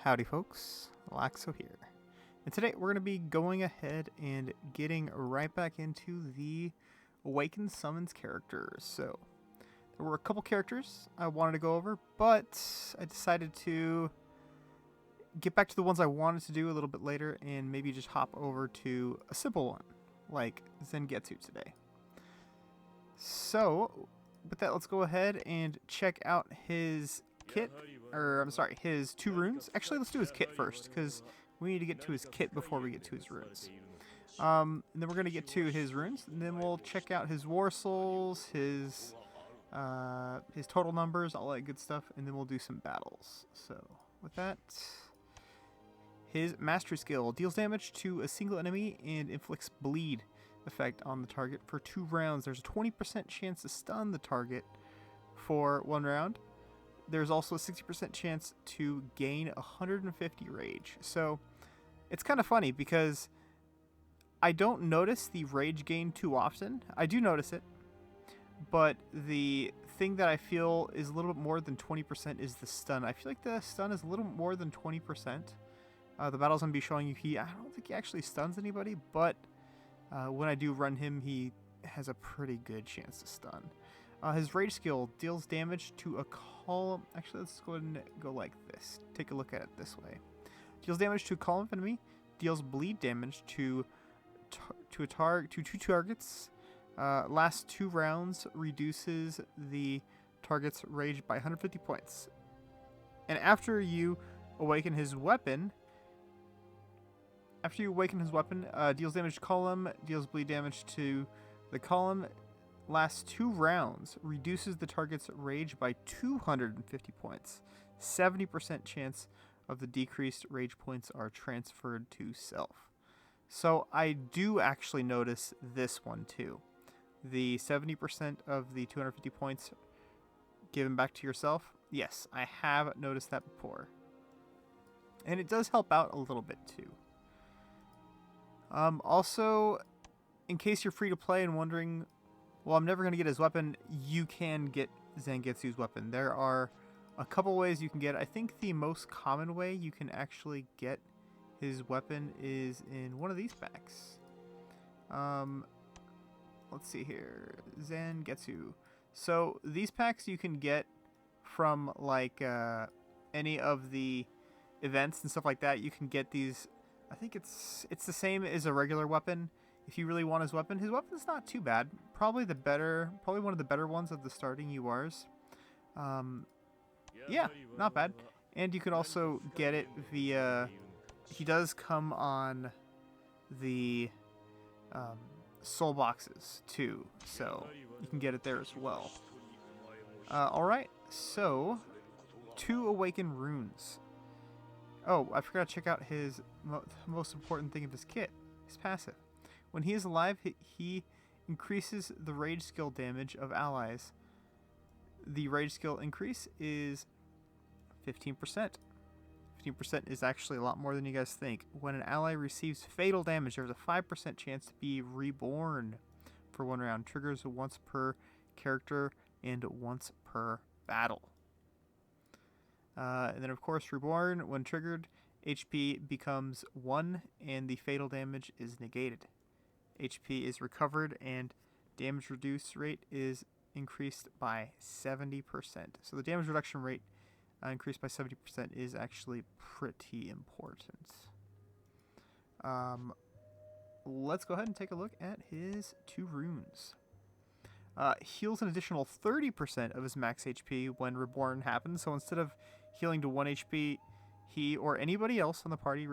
Howdy folks, Laxo here. And today we're going to be going ahead and getting right back into the Awakened Summons characters. So, there were a couple characters I wanted to go over, but I decided to get back to the ones I wanted to do a little bit later and maybe just hop over to a simple one, like Zangetsu today. So, with that, let's go ahead and check out his kit, or I'm sorry, his 2 runes. Actually, let's do his kit first, because we need to get to his kit before we get to his runes. And then we're going to get to his runes, and then we'll check out his Warsouls, his total numbers, all that good stuff, and then we'll do some battles. So, with that, his Mastery Skill deals damage to a single enemy and inflicts bleed effect on the target for 2 rounds. There's a 20% chance to stun the target for 1 round. There's also a 60% chance to gain 150 rage. So it's kind of funny because I don't notice the rage gain too often. I do notice it, but the thing that I feel is a little bit more than 20% is the stun. I feel like the stun is a little more than 20%. The battles I'm going to be showing you, I don't think he actually stuns anybody, but when I do run him, he has a pretty good chance to stun. His rage skill deals damage to a column. Actually, let's go ahead and go like this. Take a look at it this way. Deals damage to a column of enemy. Deals bleed damage to 2 targets. Last 2 rounds reduces the target's rage by 150 points. And after you awaken his weapon, deals damage to column, deals bleed damage to the column. Last 2 rounds reduces the target's rage by 250 points. 70% chance of the decreased rage points are transferred to self. So I do actually notice this one too. The 70% of the 250 points given back to yourself. Yes, I have noticed that before. And it does help out a little bit too. Also, in case you're free to play and wondering, well, I'm never going to get his weapon, you can get Zangetsu's weapon. There are a couple ways you can get it. I think the most common way you can actually get his weapon is in one of these packs. Let's see here. Zangetsu. So these packs you can get from like any of the events and stuff like that. You can get these. I think it's the same as a regular weapon. If you really want his weapon's not too bad. Probably one of the better ones of the starting URs. Yeah, not bad. And you can also get it via. He does come on the soul boxes too, so you can get it there as well. All right, so 2 awakened runes. Oh, I forgot to check out his most important thing of his kit, his passive. When he is alive, he increases the rage skill damage of allies. The rage skill increase is 15%. 15% is actually a lot more than you guys think. When an ally receives fatal damage, there's a 5% chance to be reborn for 1 round. Triggers once per character and once per battle. And then, of course, reborn, when triggered, HP becomes 1 and the fatal damage is negated. HP is recovered and damage reduce rate is increased by 70%. So the damage reduction rate increased by 70% is actually pretty important. Let's go ahead and take a look at his 2 runes. Heals an additional 30% of his max HP when reborn happens. So instead of healing to 1 HP, he or anybody else on the party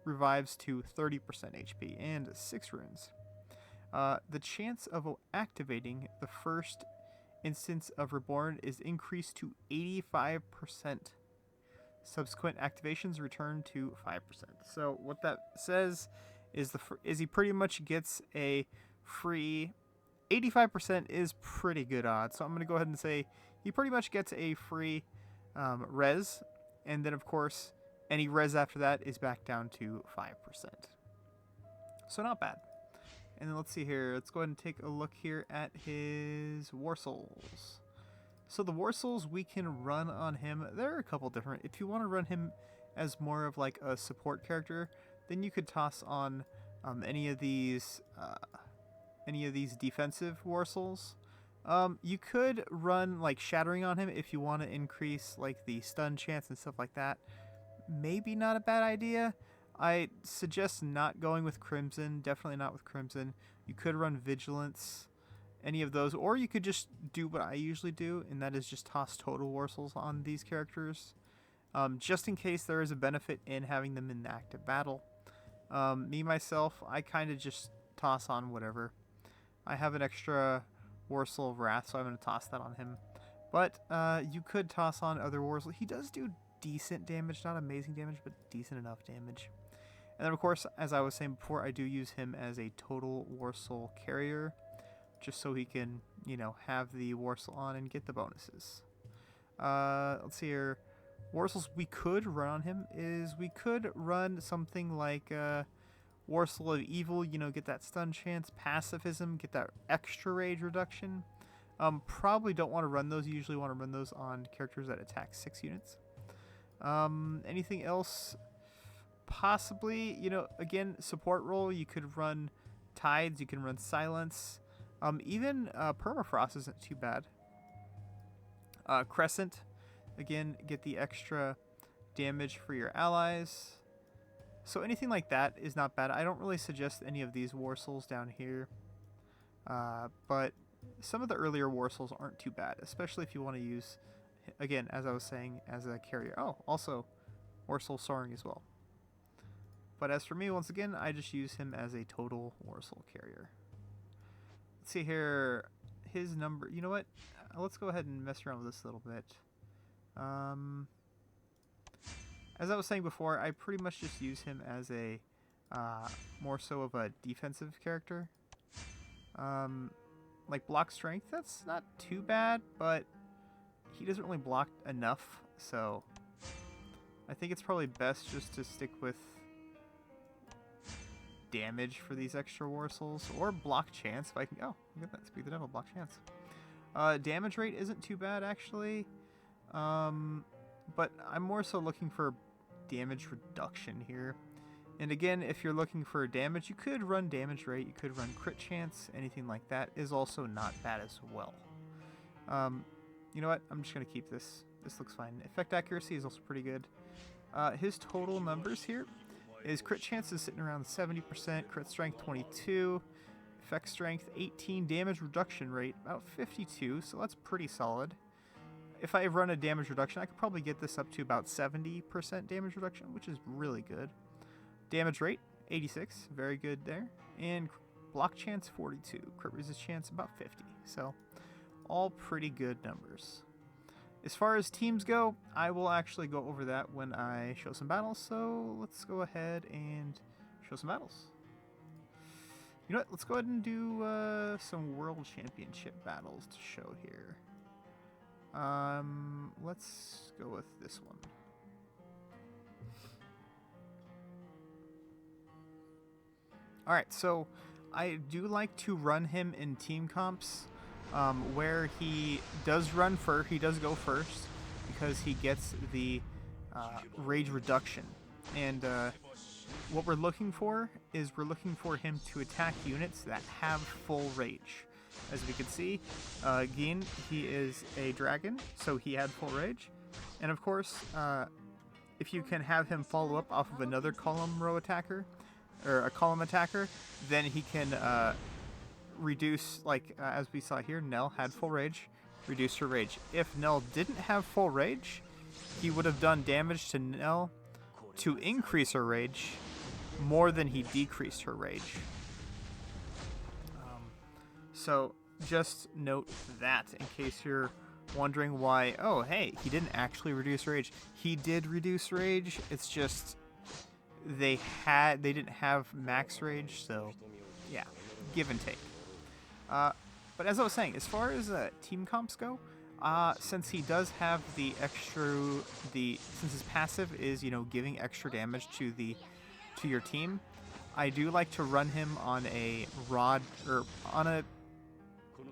revives to 30% HP, and 6 runes. The chance of activating the first instance of reborn is increased to 85%. Subsequent activations return to 5%. So what that says is he pretty much gets a free 85% is pretty good odds. So I'm going to go ahead and say he pretty much gets a free res, and then of course any res after that is back down to 5%. So not bad. And then let's see here. Let's go ahead and take a look here at his Warsouls. So the Warsouls we can run on him, there are a couple different. If you want to run him as more of like a support character, then you could toss on any of these defensive Warsouls. You could run like Shattering on him if you want to increase like the stun chance and stuff like that. Maybe not a bad idea. I suggest not going with Crimson. Definitely not with Crimson. You could run Vigilance, any of those, or you could just do what I usually do, and that is just toss total Warsouls on these characters, just in case there is a benefit in having them in active battle. Me myself, I kind of just toss on whatever. I have an extra Warsoul of Wrath, so I'm going to toss that on him. But you could toss on other Warsouls. He does do decent damage, not amazing damage, but decent enough damage. And then, of course, as I was saying before, I do use him as a total Warsoul carrier, just so he can, you know, have the Warsoul on and get the bonuses. Let's see here. Warsouls we could run on him is we could run something like Warsoul of Evil, you know, get that stun chance, pacifism, get that extra rage reduction. Probably don't want to run those. You usually want to run those on characters that attack 6 units. Anything else? Possibly, you know, again, support role, you could run Tides, you can run Silence. Even Permafrost isn't too bad. Crescent, again, get the extra damage for your allies. So anything like that is not bad. I don't really suggest any of these Warsouls down here. But some of the earlier Warsouls aren't too bad, especially if you want to use, again, as I was saying, as a carrier. Oh, also Warsoul Soaring as well. But as for me, once again, I just use him as a total Warsoul carrier. Let's see here. His number, you know what? Let's go ahead and mess around with this a little bit. As I was saying before, I pretty much just use him as a more so of a defensive character. Like block strength, that's not too bad, but he doesn't really block enough, so I think it's probably best just to stick with damage for these extra Warsouls, or block chance if I can. Oh, look at that! Speak the devil, block chance. Damage rate isn't too bad actually, but I'm more so looking for damage reduction here. And again, if you're looking for damage, you could run damage rate, you could run crit chance, anything like that is also not bad as well. You know what? I'm just gonna keep this. This looks fine. Effect accuracy is also pretty good. His total numbers here. His crit chance is sitting around 70%, crit strength 22, effect strength 18, damage reduction rate about 52, so that's pretty solid. If I run a damage reduction, I could probably get this up to about 70% damage reduction, which is really good. Damage rate 86, very good there. And block chance 42, crit resist chance about 50, so all pretty good numbers. As far as teams go, I will actually go over that when I show some battles, so let's go ahead and show some battles. You know what, let's go ahead and do some World Championship battles to show here. Let's go with this one. Alright, so I do like to run him in team comps. Where he does go first because he gets the rage reduction. And what we're looking for is we're looking for him to attack units that have full rage. As we can see, Gin, he is a dragon, so he had full rage. And of course, if you can have him follow up off of another column row attacker, or a column attacker, then he can reduce, like as we saw here, Nell had full rage, reduce her rage. If Nell didn't have full rage, he would have done damage to Nell to increase her rage more than he decreased her rage. So just note that in case you're wondering why, oh hey, he didn't actually reduce rage. He did reduce rage, it's just they didn't have max rage, so yeah, give and take. But as I was saying, as far as team comps go, since he does have the extra, since his passive is, you know, giving extra damage to your team, I do like to run him on a rod, or on a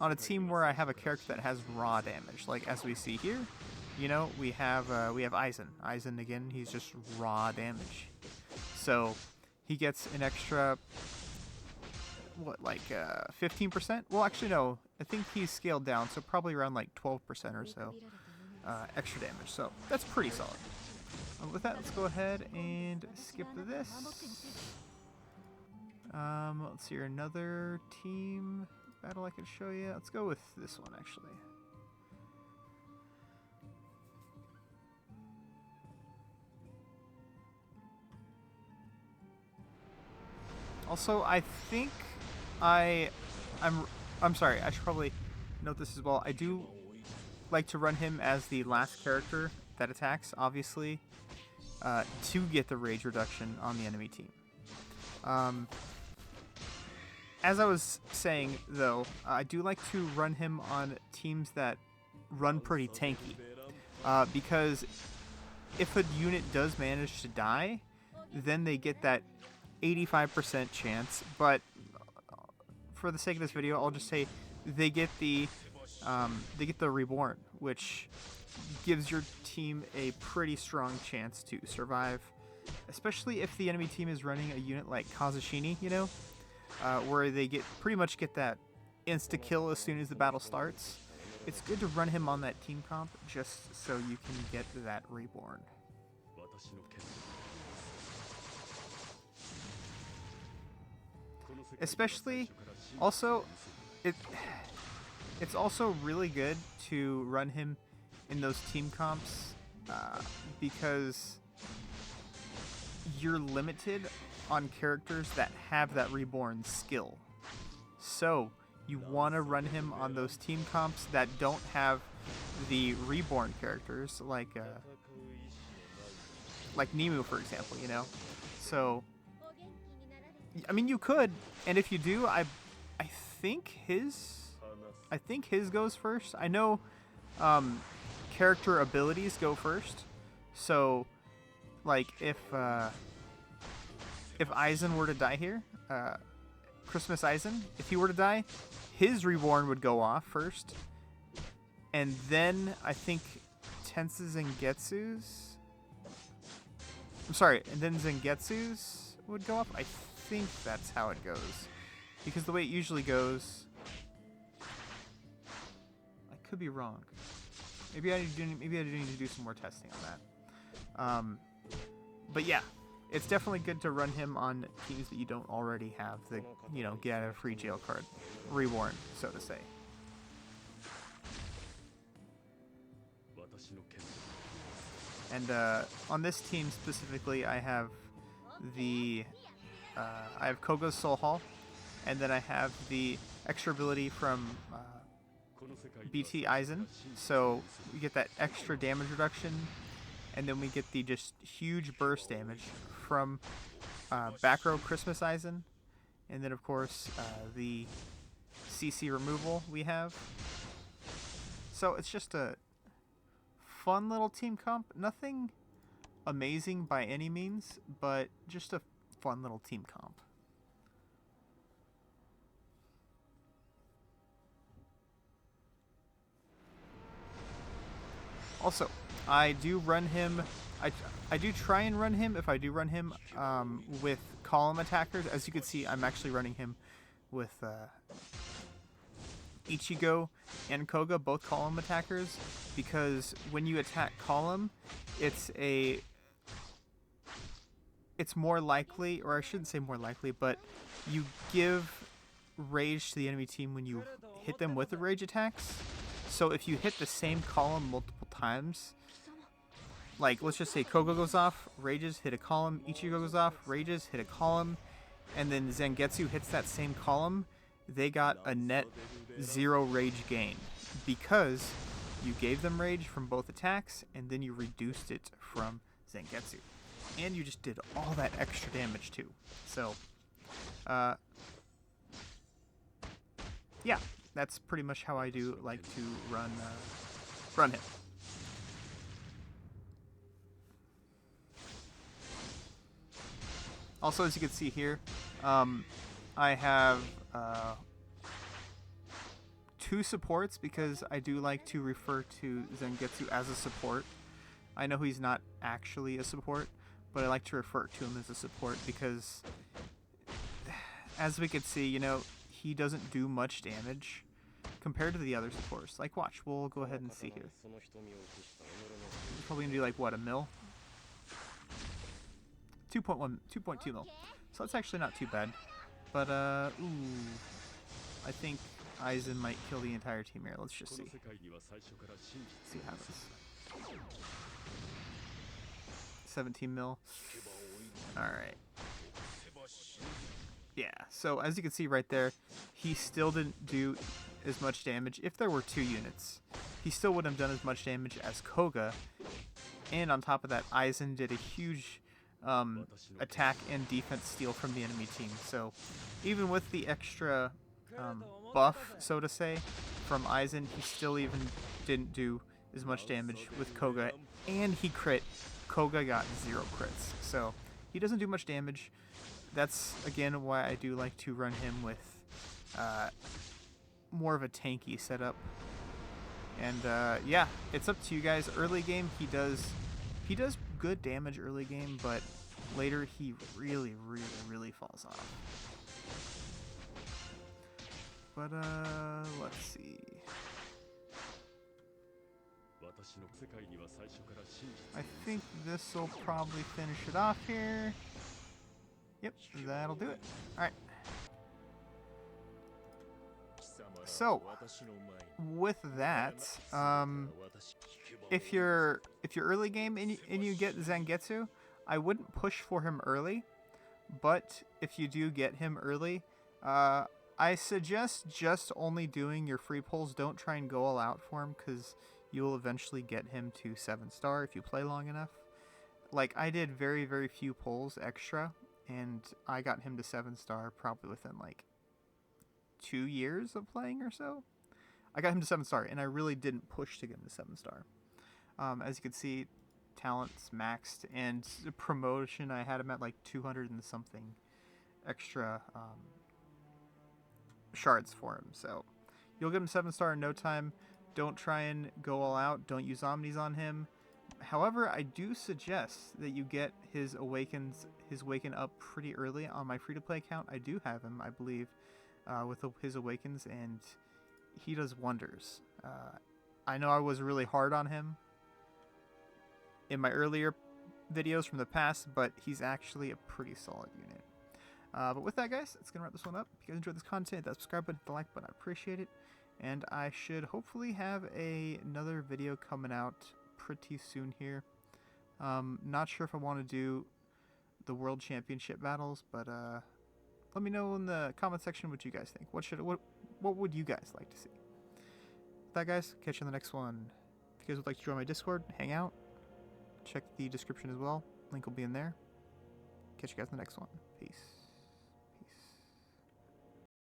on a team where I have a character that has raw damage, like as we see here, you know, we have Aizen. Aizen again, he's just raw damage. So he gets an extra, what, like 15%? Well, actually no, I think he's scaled down, so probably around like 12% or so extra damage. So that's pretty solid. With that, let's go ahead and skip this. Let's see here, another team battle I could show you. Let's go with this one, actually. Also, I think I'm sorry, I should probably note this as well. I do like to run him as the last character that attacks, obviously, to get the rage reduction on the enemy team. As I was saying, though, I do like to run him on teams that run pretty tanky, because if a unit does manage to die, then they get that 85% chance, but for the sake of this video, I'll just say they get the reborn, which gives your team a pretty strong chance to survive, especially if the enemy team is running a unit like Kazushini, you know, where they pretty much get that insta kill as soon as the battle starts. It's good to run him on that team comp just so you can get that reborn. Especially, also, it's also really good to run him in those team comps because you're limited on characters that have that reborn skill. So you want to run him on those team comps that don't have the reborn characters, like Nemu, for example, you know. So I mean, you could, and if you do, I think his goes first. I know character abilities go first. So like if Aizen were to die here, Christmas Aizen, if he were to die, his reborn would go off first, and then I think Zangetsu's would go up. I think that's how it goes, because the way it usually goes, I could be wrong. Maybe I do need to do some more testing on that. But yeah, it's definitely good to run him on teams that you don't already have the, you know, get out of free jail card reborn, so to say. And on this team specifically, I have Koga's Soul Hall, and then I have the extra ability from BT Aizen, so we get that extra damage reduction, and then we get the just huge burst damage from back row Christmas Aizen, and then of course the CC removal we have. So it's just a fun little team comp, nothing amazing by any means, but just a fun little team comp. Also, I do run him, I do try and run him, if I do run him with column attackers. As you can see, I'm actually running him with Ichigo and Koga, both column attackers, because when you attack column, it's more likely, or I shouldn't say more likely, but you give rage to the enemy team when you hit them with the rage attacks. So if you hit the same column multiple times, like let's just say Koga goes off, rages, hit a column, Ichigo goes off, rages, hit a column, and then Zangetsu hits that same column, they got a net 0 rage gain because you gave them rage from both attacks and then you reduced it from Zangetsu. And you just did all that extra damage too. So, yeah, that's pretty much how I do like to run him. Also, as you can see here, I have two supports because I do like to refer to Zangetsu as a support. I know he's not actually a support, but I like to refer to him as a support because, as we could see, you know, he doesn't do much damage compared to the other supports. Like, watch, we'll go ahead and see here. He's probably gonna do like what, a mil? 2.2 mil. So that's actually not too bad. But ooh, I think Aizen might kill the entire team here. Let's just see. See what happens. 17 mil. Alright. Yeah, so as you can see right there, he still didn't do as much damage. If there were 2 units, he still wouldn't have done as much damage as Koga. And on top of that, Aizen did a huge attack and defense steal from the enemy team. So even with the extra buff, so to say, from Aizen, he still even didn't do as much damage with Koga. And he crit. Koga got 0 crits. So he doesn't do much damage. That's, again, why I do like to run him with more of a tanky setup. And yeah, it's up to you guys. Early game, he does good damage early game, but later he really falls off. But let's see. I think this will probably finish it off here. Yep, that'll do it. Alright. So, with that, if you're early game and you get Zangetsu, I wouldn't push for him early, but if you do get him early, I suggest just only doing your free pulls. Don't try and go all out for him, because you will eventually get him to 7-star if you play long enough. Like, I did very few pulls extra, and I got him to 7-star probably within like 2 years of playing or so. I got him to 7-star, and I really didn't push to get him to 7-star. As you can see, talent's maxed, and the promotion, I had him at like 200 and something extra shards for him. So you'll get him 7-star in no time. Don't try and go all out. Don't use Omnis on him. However, I do suggest that you get his Awaken up pretty early on my free-to-play account. I do have him, I believe, with his Awakens, and he does wonders. I know I was really hard on him in my earlier videos from the past, but he's actually a pretty solid unit. But with that, guys, that's going to wrap this one up. If you guys enjoyed this content, hit that subscribe button, hit the like button, I appreciate it. And I should hopefully have another video coming out pretty soon here. Not sure if I want to do the World Championship battles, but let me know in the comment section what you guys think. What would you guys like to see? With that, guys, catch you in the next one. If you guys would like to join my Discord, hang out, check the description as well. Link will be in there. Catch you guys in the next one. Peace.